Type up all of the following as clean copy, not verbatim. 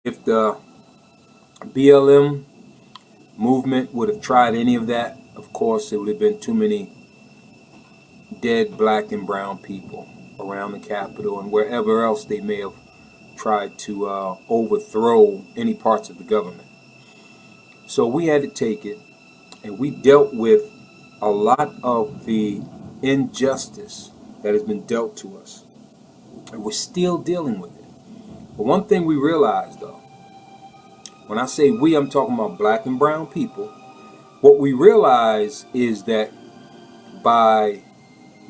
If the BLM movement would have tried any of that, of course, it would have been too many dead black and brown people around the Capitol and wherever else they may have tried to overthrow any parts of the government. So we had to take it, and we dealt with a lot of the injustice that has been dealt to us. And we're still dealing with it. But one thing we realized, though, when I say we, I'm talking about black and brown people. What we realize is that by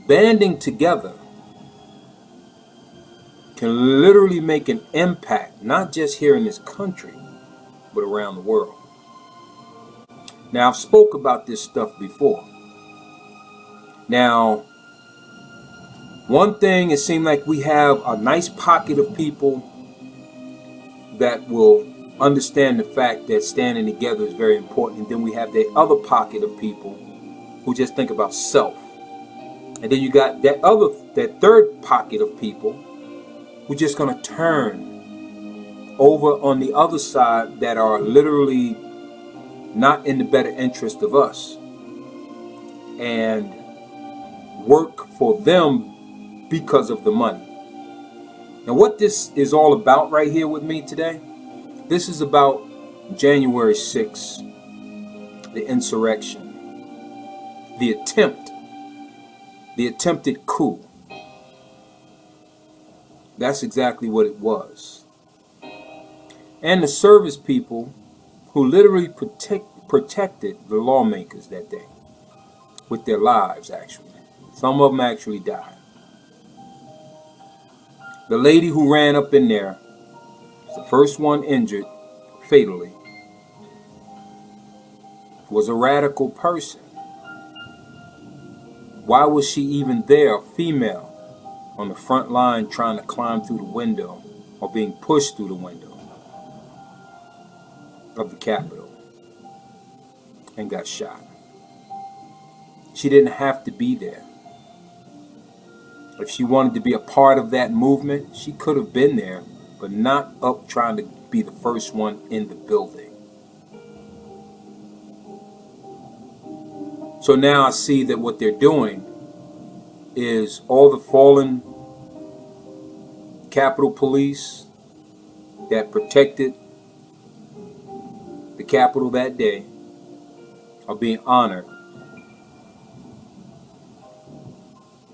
banding together can literally make an impact, not just here in this country, but around the world. Now, I've spoke about this stuff before. Now, one thing, it seemed like we have a nice pocket of people that will understand the fact that standing together is very important. And then we have the other pocket of people who just think about self. And then you got that third pocket of people who just gonna turn over on the other side that are literally not in the better interest of us and work for them because of the money. Now, what this is all about right here with me today, this is about January 6th, the insurrection, the attempted coup. That's exactly what it was. And the service people who literally protected the lawmakers that day with their lives, actually. Some of them actually died. The lady who ran up in there was the first one injured fatally, was a radical person. Why was she even there, a female, on the front line trying to climb through the window or being pushed through the window of the Capitol and got shot? She didn't have to be there. If she wanted to be a part of that movement, she could have been there, but not up trying to be the first one in the building. So now I see that what they're doing is all the fallen Capitol Police that protected the Capitol that day are being honored.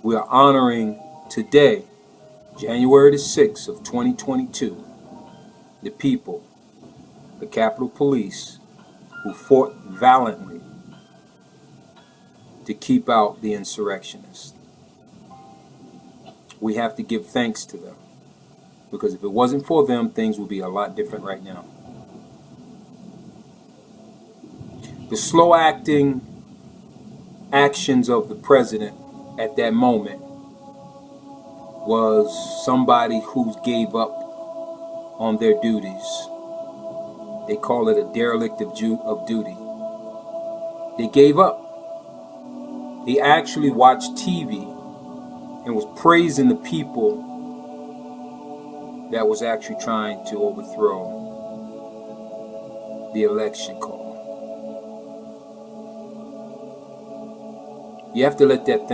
We are honoring today, January the 6th of 2022, the people, the Capitol Police, who fought valiantly to keep out the insurrectionists. We have to give thanks to them, because if it wasn't for them, things would be a lot different right now. The slow-acting actions of the president at that moment was somebody who gave up on their duties. They call it a derelict of duty. They gave up. They actually watched TV and was praising the people that was actually trying to overthrow the election call. You have to let that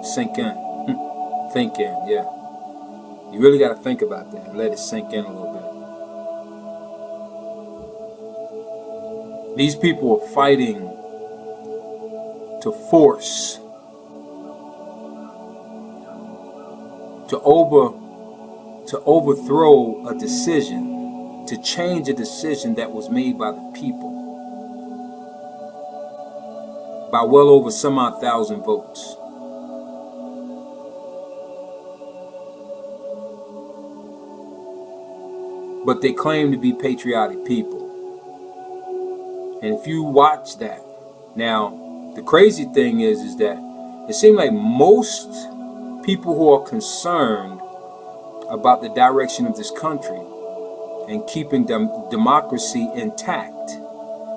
sink in. Think in, yeah. You really got to think about that and let it sink in a little bit. These people are fighting to force, to overthrow a decision, to change a decision that was made by the people by well over some odd thousand votes. But they claim to be patriotic people. And if you watch that, now the crazy thing is that it seems like most people who are concerned about the direction of this country and keeping democracy intact,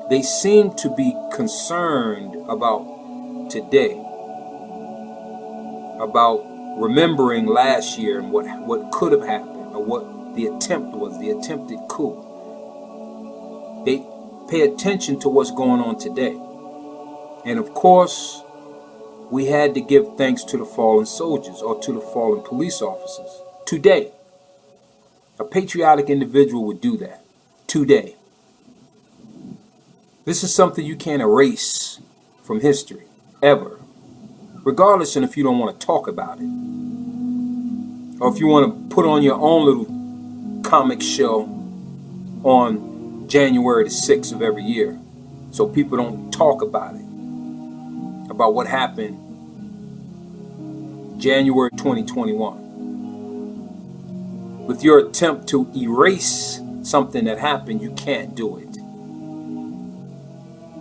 they seem to be concerned about today, about remembering last year and what could have happened, or what the attempt was, the attempted coup. They pay attention to what's going on today. And of course, we had to give thanks to the fallen soldiers or to the fallen police officers. Today, a patriotic individual would do that. Today. This is something you can't erase from history, ever. Regardless of if you don't want to talk about it. Or if you want to put on your own little comic show on January the 6th of every year. So people don't talk about it. About what happened January 2021. With your attempt to erase something that happened, you can't do it.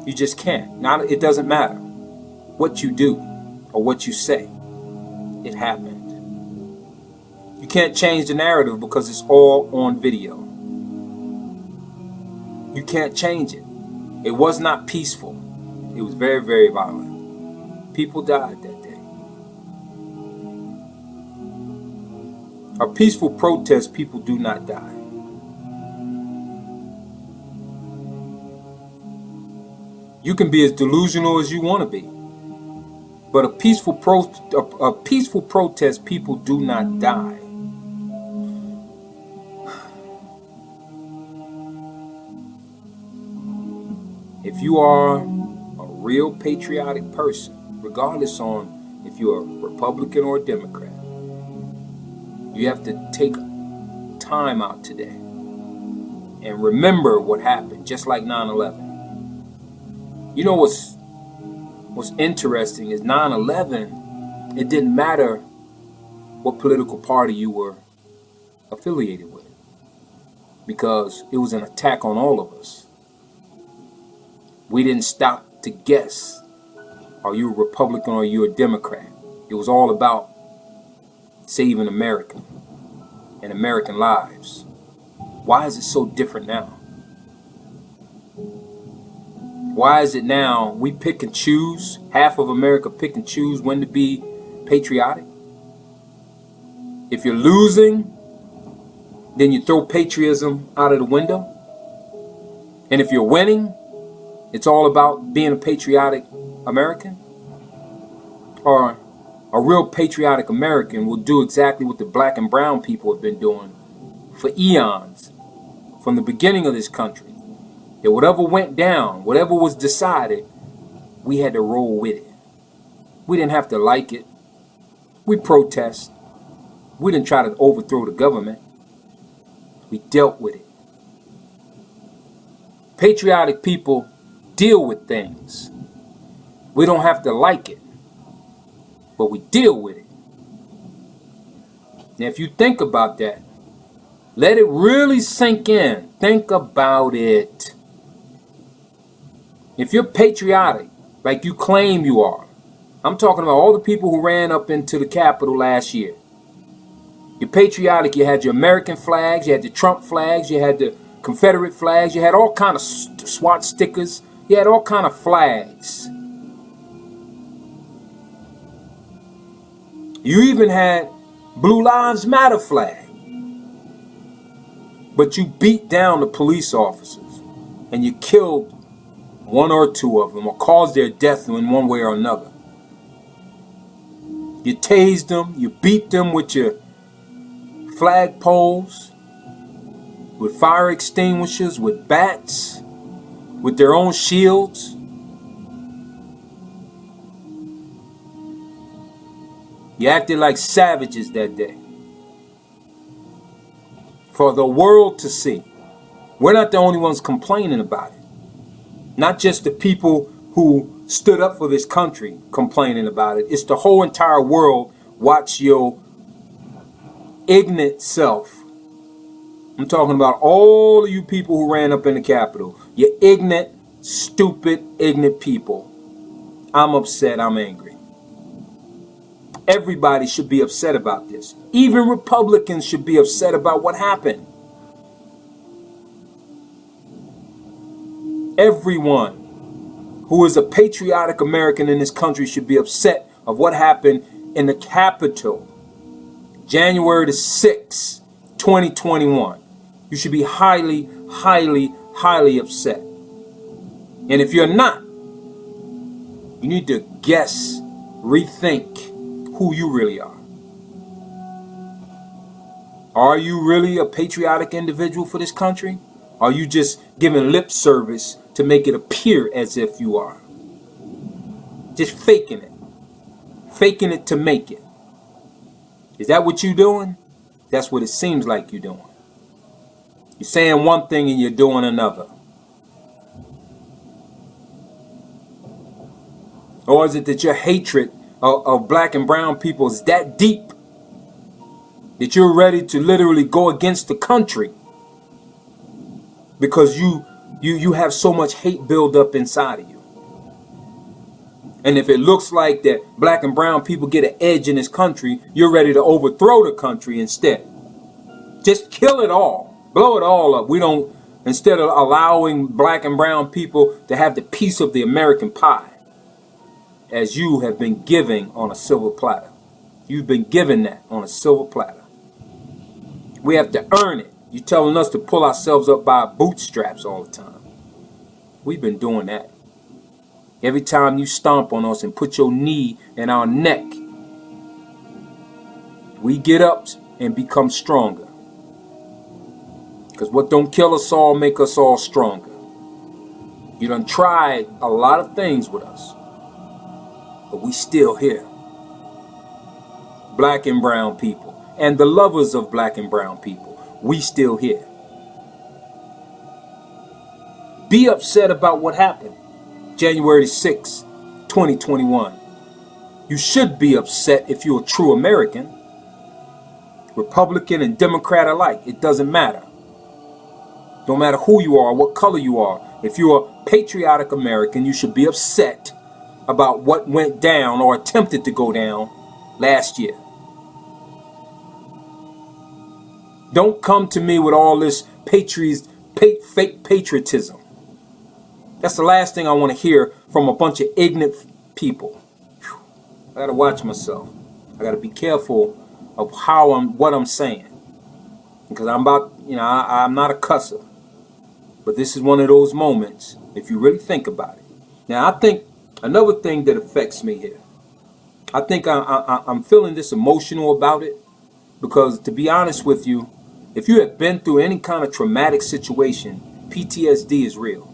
You just can't. Now, it doesn't matter what you do or what you say. It happened. You can't change the narrative because it's all on video. You can't change it. It was not peaceful. It was very, very violent. People died that day. A peaceful protest, people do not die. You can be as delusional as you want to be. But a peaceful protest, people do not die. If you are a real patriotic person, regardless on if you're a Republican or a Democrat, you have to take time out today and remember what happened, just like 9/11. You know what's interesting is 9/11, it didn't matter what political party you were affiliated with, because it was an attack on all of us. We didn't stop to guess, are you a Republican or are you a Democrat? It was all about saving America and American lives. Why is it so different now? Why is it now we pick and choose, half of America pick and choose when to be patriotic? If you're losing, then you throw patriotism out of the window. And if you're winning, it's all about being a patriotic American? Or a real patriotic American will do exactly what the black and brown people have been doing for eons, from the beginning of this country. That whatever went down, whatever was decided, we had to roll with it. We didn't have to like it. We protest. We didn't try to overthrow the government. We dealt with it. Patriotic people deal with things. We don't have to like it, but we deal with it. Now, if you think about that, let it really sink in. Think about it. If you're patriotic, like you claim you are, I'm talking about all the people who ran up into the Capitol last year. You're patriotic. You had your American flags, you had the Trump flags, you had the Confederate flags, you had all kind of SWAT stickers, you had all kind of flags. You even had Blue Lives Matter flag. But you beat down the police officers and you killed one or two of them, or caused their death in one way or another. You tased them, you beat them with your flag poles, with fire extinguishers, with bats, with their own shields. You acted like savages that day. For the world to see. We're not the only ones complaining about it. Not just the people who stood up for this country complaining about it. It's the whole entire world. Watch your ignorant self. I'm talking about all of you people who ran up in the Capitol. You ignorant, stupid, ignorant people. I'm upset. I'm angry. Everybody should be upset about this. Even Republicans should be upset about what happened. Everyone who is a patriotic American in this country should be upset of what happened in the Capitol, January the 6th, 2021. You should be highly, highly, highly upset. And if you're not, you need to rethink who you really are. Are you really a patriotic individual for this country? Are you just giving lip service to make it appear as if you are? Just faking it. Faking it to make it. Is that what you're doing? That's what it seems like you're doing. You're saying one thing and you're doing another. Or is it that your hatred of black and brown people is that deep that you're ready to literally go against the country because you have so much hate built up inside of you? And if it looks like that black and brown people get an edge in this country, you're ready to overthrow the country instead. Just kill it all. Blow it all up. Instead of allowing black and brown people to have the piece of the American pie, as you have been giving on a silver platter. You've been given that on a silver platter. We have to earn it. You're telling us to pull ourselves up by our bootstraps all the time. We've been doing that. Every time you stomp on us and put your knee in our neck, we get up and become stronger. Because what don't kill us all make us all stronger. You done tried a lot of things with us, but we still here. Black and brown people, and the lovers of black and brown people, we still here. Be upset about what happened January 6, 2021. You should be upset if you're a true American. Republican and Democrat alike, it doesn't matter. No matter who you are, what color you are. If you're a patriotic American, you should be upset about what went down or attempted to go down last year. Don't come to me with all this fake patriotism. That's the last thing I want to hear from a bunch of ignorant people. I gotta watch myself. I gotta be careful of what I'm saying, because I'm not a cusser. But this is one of those moments, if you really think about it. Now, I think another thing that affects me here, I think I'm feeling this emotional about it, because to be honest with you, if you have been through any kind of traumatic situation, PTSD is real.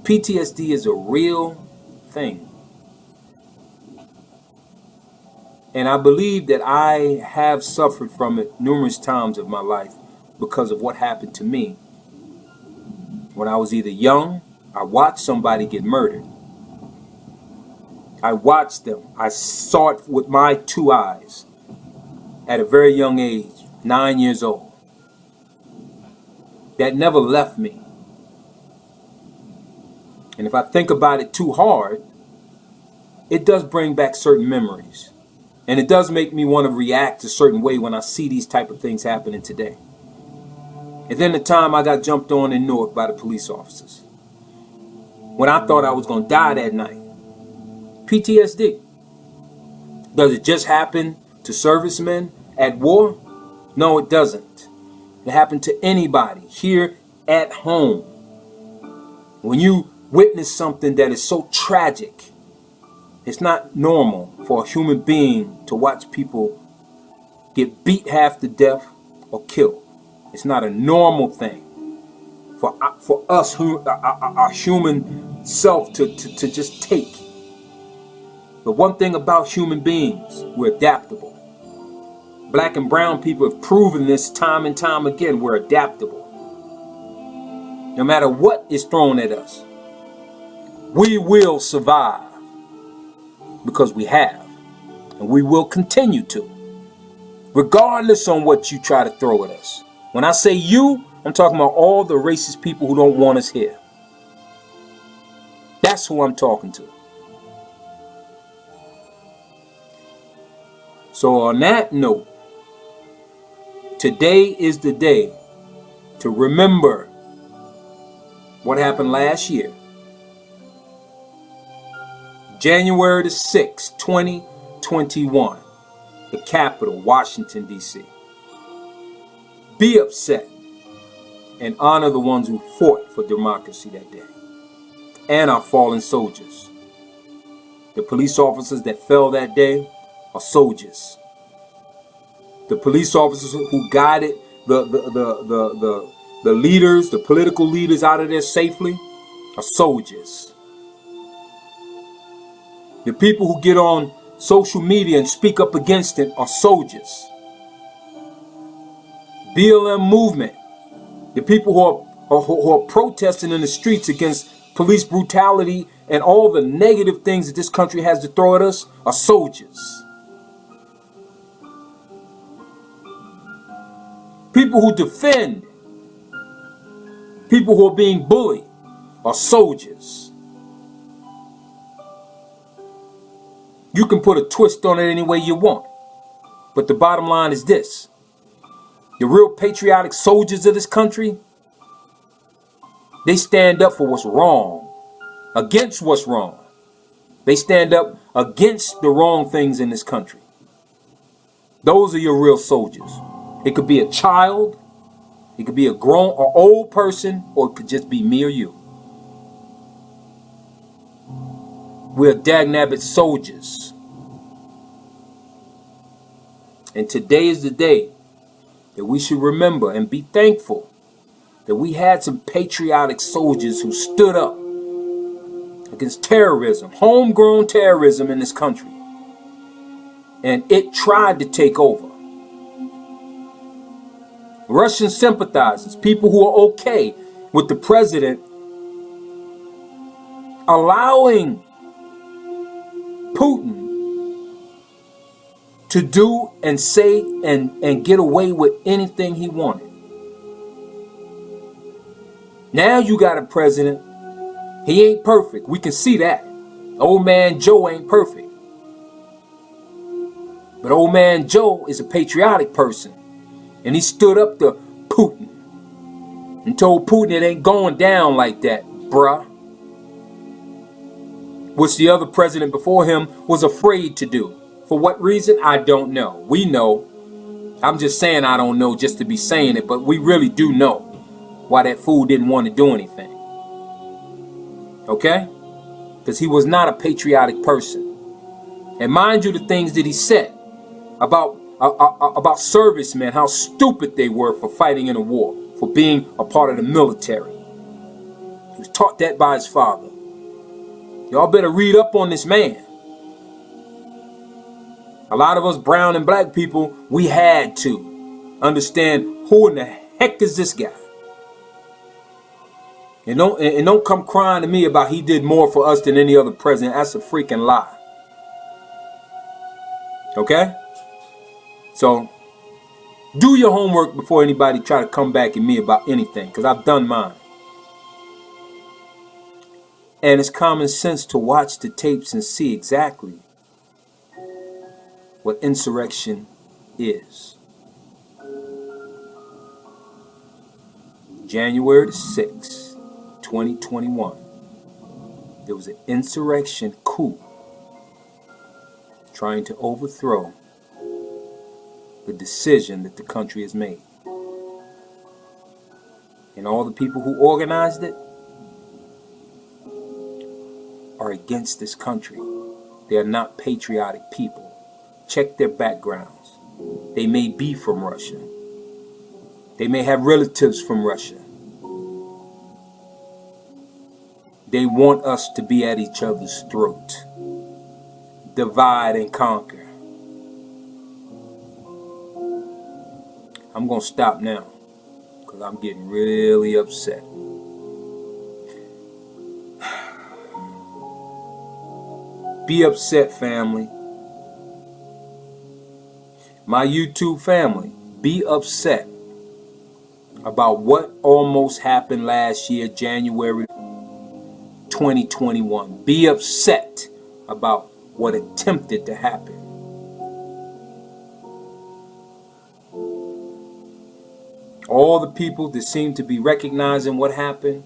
PTSD is a real thing. And I believe that I have suffered from it numerous times of my life because of what happened to me. When I was either young, I watched somebody get murdered. I watched them. I saw it with my two eyes at a very young age, 9 years old. That never left me. And if I think about it too hard, it does bring back certain memories. And it does make me want to react a certain way when I see these type of things happening today. And then the time I got jumped on in Newark by the police officers, when I thought I was going to die that night. PTSD. Does it just happen to servicemen at war? No, it doesn't. It happened to anybody here at home. When you witness something that is so tragic, it's not normal for a human being to watch people get beat half to death or killed. It's not a normal thing for us, our human self, to just take. The one thing about human beings, we're adaptable. Black and brown people have proven this time and time again. We're adaptable. No matter what is thrown at us, we will survive, because we have, and we will continue to, regardless on what you try to throw at us. When I say you, I'm talking about all the racist people who don't want us here. That's who I'm talking to. So on that note, today is the day to remember what happened last year. January the 6th, 2021, the capital, Washington, D.C. Be upset. and honor the ones who fought for democracy that day and our fallen soldiers. The police officers that fell that day are soldiers. The police officers who guided the leaders, the political leaders out of there safely are soldiers. The people who get on social media and speak up against it are soldiers. BLM movement, the people who are protesting in the streets against police brutality and all the negative things that this country has to throw at us are soldiers. People who defend people who are being bullied are soldiers. You can put a twist on it any way you want, but the bottom line is this: the real patriotic soldiers of this country, they stand up for what's wrong, against what's wrong. They stand up against the wrong things in this country. Those are your real soldiers. It could be a child, it could be a grown or old person, or it could just be me or you. We're dagnabbit soldiers. And today is the day that we should remember and be thankful that we had some patriotic soldiers who stood up against terrorism, homegrown terrorism in this country. And it tried to take over. Russian sympathizers, people who are okay with the president allowing Putin to do and say and get away with anything he wanted. Now you got a president, he ain't perfect. We can see that. Old man Joe ain't perfect. But old man Joe is a patriotic person. And he stood up to Putin and told Putin it ain't going down like that, bruh. Which the other president before him was afraid to do. For what reason? I don't know. We know. I'm just saying I don't know just to be saying it, but we really do know why that fool didn't want to do anything. Okay? Because he was not a patriotic person. And mind you, the things that he said about servicemen, how stupid they were for fighting in a war, for being a part of the military. He was taught that by his father. Y'all better read up on this man. A lot of us brown and black people, we had to understand who in the heck is this guy. And don't come crying to me about he did more for us than any other president. That's a freaking lie. Okay? So, do your homework before anybody try to come back at me about anything, because I've done mine. And it's common sense to watch the tapes and see exactly what insurrection is. January the 6th, 2021, there was an insurrection coup trying to overthrow the decision that the country has made. And all the people who organized it are against this country. They are not patriotic people. Check their backgrounds. They may be from Russia. They may have relatives from Russia. They want us to be at each other's throat. Divide and conquer. I'm going to stop now because I'm getting really upset. Be upset, family. My YouTube family, be upset about what almost happened last year, January 2021. Be upset about what attempted to happen. All the people that seem to be recognizing what happened,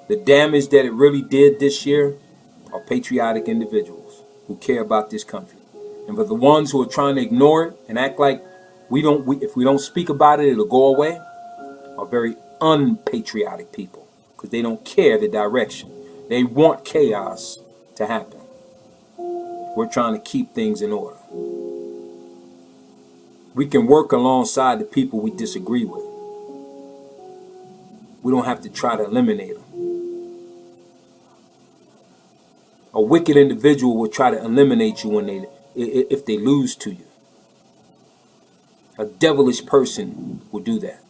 the damage that it really did this year, are patriotic individuals who care about this country. And for the ones who are trying to ignore it and act like if we don't speak about it, it'll go away, are very unpatriotic people because they don't care the direction. They want chaos to happen. We're trying to keep things in order. We can work alongside the people we disagree with. We don't have to try to eliminate them. A wicked individual will try to eliminate you if they lose to you. A devilish person will do that.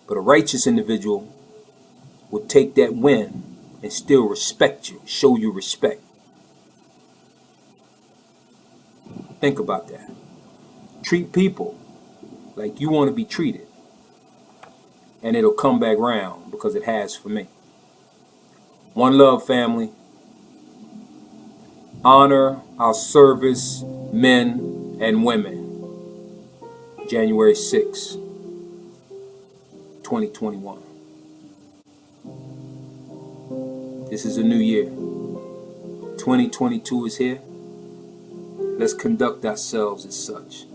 But a righteous individual will take that win and still respect you, show you respect. Think about that. Treat people like you want to be treated. And it'll come back round because it has for me. One love, family. Honor our service men and women. January 6, 2021. This is a new year. 2022 is here. Let's conduct ourselves as such.